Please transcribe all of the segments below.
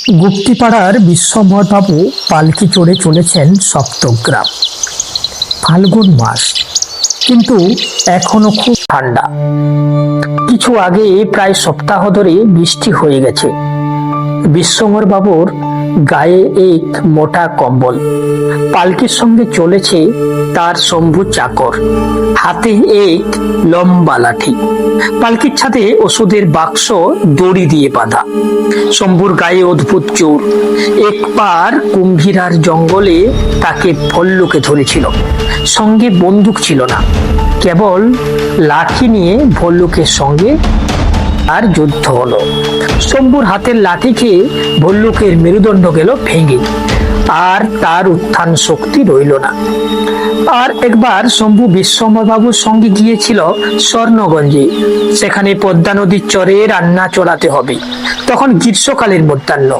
গুপ্তিপাড়ার বিশ্বম্ভরবাবু পালকি চড়ে চলেছেন সপ্তগ্রাম। ফাল্গুন মাস, কিন্তু এখনো খুব ঠান্ডা। কিছু আগে প্রায় সপ্তাহ ধরে বৃষ্টি হয়ে গেছে। বিশ্বম্ভর বাবুর গায়ে এক মোটা কম্বল। পালকির সঙ্গে চলেছে তার শম্ভু চাকর, হাতে এক লম্বা লাঠি। পালকির ছাদে ওষুধের বাক্স দড়ি দিয়ে বাঁধা। শম্ভুর গায়ে অদ্ভুত জোর। একবার কুম্ভীরার জঙ্গলে তাকে ভল্লুকে ধরেছিল। সঙ্গে বন্দুক ছিল না, কেবল লাঠি নিয়ে ভল্লুকের সঙ্গে আর যুদ্ধ হলো। শম্ভুর হাতের লাঠি খেয়ে ভল্লুকের মেরুদণ্ড গেল ভেঙে, আর তার উত্থান শক্তি রইল না। আর একবার শম্ভু বিশ্বম্ভর বাবুর সঙ্গে গিয়েছিল স্বর্ণগঞ্জে। সেখানে পদ্মা নদীর চরে রান্না চড়াতে হবে। তখন গ্রীষ্মকালের মধ্যাহ্ন।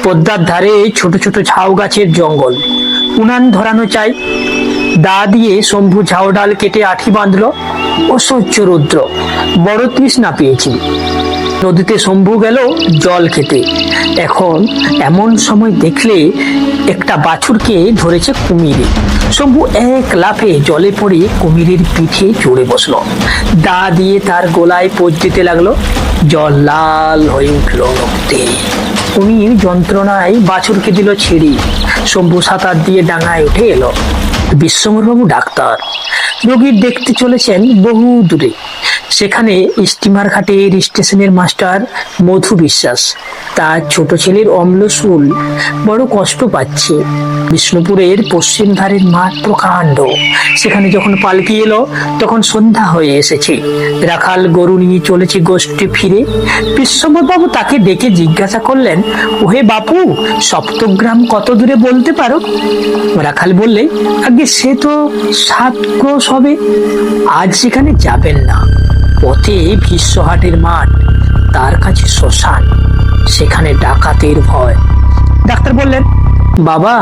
পদ্মার ধারে ছোট ছোট ঝাউ গাছের জঙ্গল। উনান ধরানো চাই। দা দিয়ে শম্ভু ঝাউ ডাল কেটে আঠি বাঁধল। অসহ্য রৌদ্র, বড় তৃষ্ণা পেয়েছিল। নদীতে শম্ভু গেল জল খেতে। এখন এমন সময় দেখলে একটা বাছুরকে ধরেছে কুমিরে। শম্ভু এক লাফে জলে পড়ে কুমিরের পিঠে চড়ে বসলো। দা দিয়ে তার গলায় পোঁচ দিতে লাগলো। জল লাল হয়ে উঠল রক্তে। কুমির যন্ত্রণায় বাছুরকে দিল ছেড়ে। শম্ভু সাঁতার দিয়ে ডাঙায় উঠে এলো। বিশ্বম্ভর বাবু ডাক্তার, রোগীর দেখতে চলেছেন বহু দূরে। সেখানে স্টিমার ঘাটের স্টেশনের মাস্টার মধু বিশ্বাস। তার ছোট ছেলের অম্লশূল বড় কষ্ট পাচ্ছে। বিষ্ণুপুরের পশ্চিম ধারের মাঠ প্রকাণ্ড। সেখানে যখন পালকি এলো তখন সন্ধ্যা হয়ে এসেছে। রাখাল গরু নিয়ে চলেছে গোষ্ঠী ফিরে। বিশ্বম্ভর বাবু তাকে ডেকে জিজ্ঞাসা করলেন, ওহে বাপু, সপ্তগ্রাম কত দূরে বলতে পারো? রাখাল বললে, আগে সে তো 7 ক্রোশ হবে। আজ সেখানে যাবেন না। পথে বিশ্বহাটের মাঠ, তার কাছে শ্মশান, সেখানে ডাকাতের ভয়। ডাক্তার বললেন, বাবা,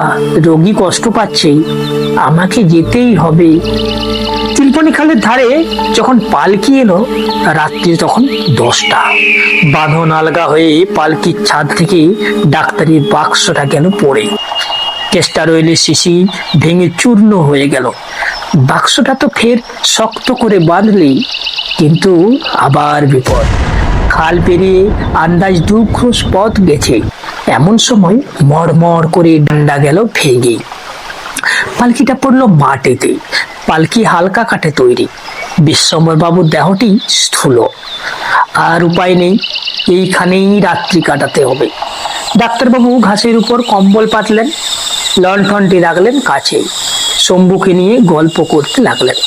রোগী কষ্ট পাচ্ছে, আমাকে যেতেই হবে। তিলপনি খালের ধারে যখন পালকি এলো, রাত্রি তখন 10টা। বাঁধন আলগা হয়ে পালকির ছাদ থেকে ডাক্তারের বাক্সটা গেল পড়ে। কেস্টার অয়েলের শিশি ভেঙে চূর্ণ হয়ে গেল। বাক্সটা তো ফের শক্ত করে বাঁধলেই, কিন্তু আবার বিপদ। খাল পেরিয়ে আন্দাজ 2 ক্রোশ পথ গেছে। এমন সময় মড়মড় করে ডান্ডা গেল ভেঙে। পালকিটা পড়লো মাটিতে। পালকি হালকা কাঠে তৈরি। বিশ্বম্ভর বাবুর দেহটি স্থূল। আর উপায় নেই, এইখানেই রাত্রি কাটাতে হবে। ডাক্তারবাবু ঘাসের উপর কম্বল পাতলেন, লণ্ঠনটি রাখলেন কাছে। শম্ভুকে নিয়ে গল্প করতে লাগলেন।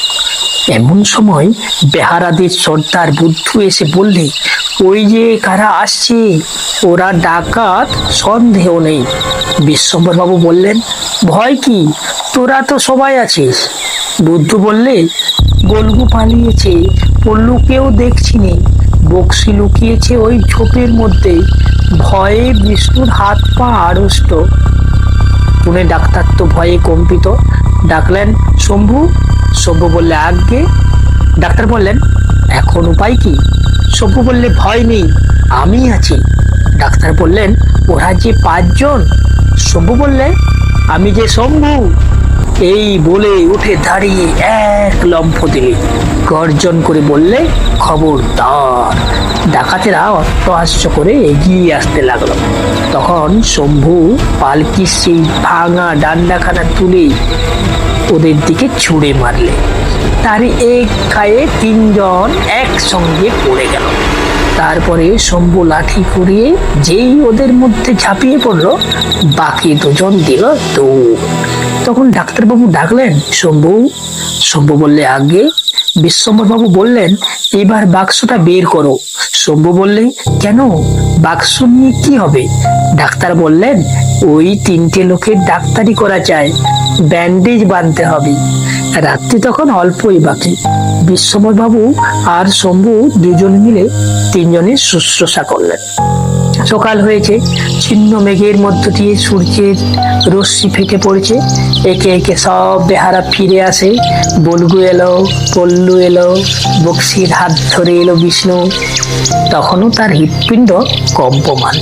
এমন সময় বেহারাদের সর্দার বুদ্ধু এসে বললে, ওই যে কারা আসছে, ওরা ডাকাত, সন্দেহ নেই। বিশ্বম্ভর বাবু বললেন, ভয় কি, তোরা তো সবাই আছিস। বুদ্ধু বললে, গলগু পালিয়েছে, পল্লুকেও দেখছি নে। বক্সি লুকিয়েছে ওই ঝোপের মধ্যে। ভয়ে বিষ্ণুর হাত পা আড়ষ্ট। শুনে ডাক্তার তো ভয়ে কম্পিত। ডাকলেন, শম্ভু। শম্ভু বললে, আজ্ঞে। ডাক্তার বললেন, এখন উপায় কি? শম্ভু বললে, ভয় নেই, আমি আছি। ডাক্তার বললেন, ওরা যে 5 জন। শম্ভু বললে, আমি যে শম্ভু। এই বলে উঠে দাঁড়িয়ে এক লম্ফ দিলে। গর্জন করে বললে, খবরদার। ডাকাতেরা অট্টহাস্য করে এগিয়ে আসতে লাগলো। তখন শম্ভু পালকির সেই ভাঙা ডান্ডাখানা তুলে ওদের দিকে ছুঁড়ে মারলে। তার এক গায়ে 3 জন একসঙ্গে পড়ে গেল। তারপরে শম্ভু লাঠি কুড়িয়ে যেই ওদের মধ্যে ঝাঁপিয়ে পড়লো, বাকি 2 জন দিল দৌড়। তখন ডাক্তারবাবু ডাকলেন, শম্ভু। শম্ভু বললে, আগে। বিশ্বম্ভর বাবু বললেন, এবার বাক্সটা বের করো। শম্ভু বললে, কেন, বাক্স নিয়ে কি হবে? ডাক্তার বললেন, ওই 3টে লোকের ডাক্তারি করা চায়, ব্যান্ডেজ বাঁধতে হবে। রাত্রি তখন অল্পই বাকি। বিশ্বম্ভর বাবু আর শম্ভু 2 জন মিলে 3 জনের শুশ্রূষা করলেন। সকাল হয়েছে। ছিন্ন মেঘের মধ্য দিয়ে সূর্যের রশ্মি ফেটে পড়েছে। একে একে সব বেহারা ফিরে আসে। বলগু এলো, পল্লু এলো, বক্সির হাত ধরে এলো বিষ্ণু। তখনও তার হৃৎপিণ্ড কম্পমান।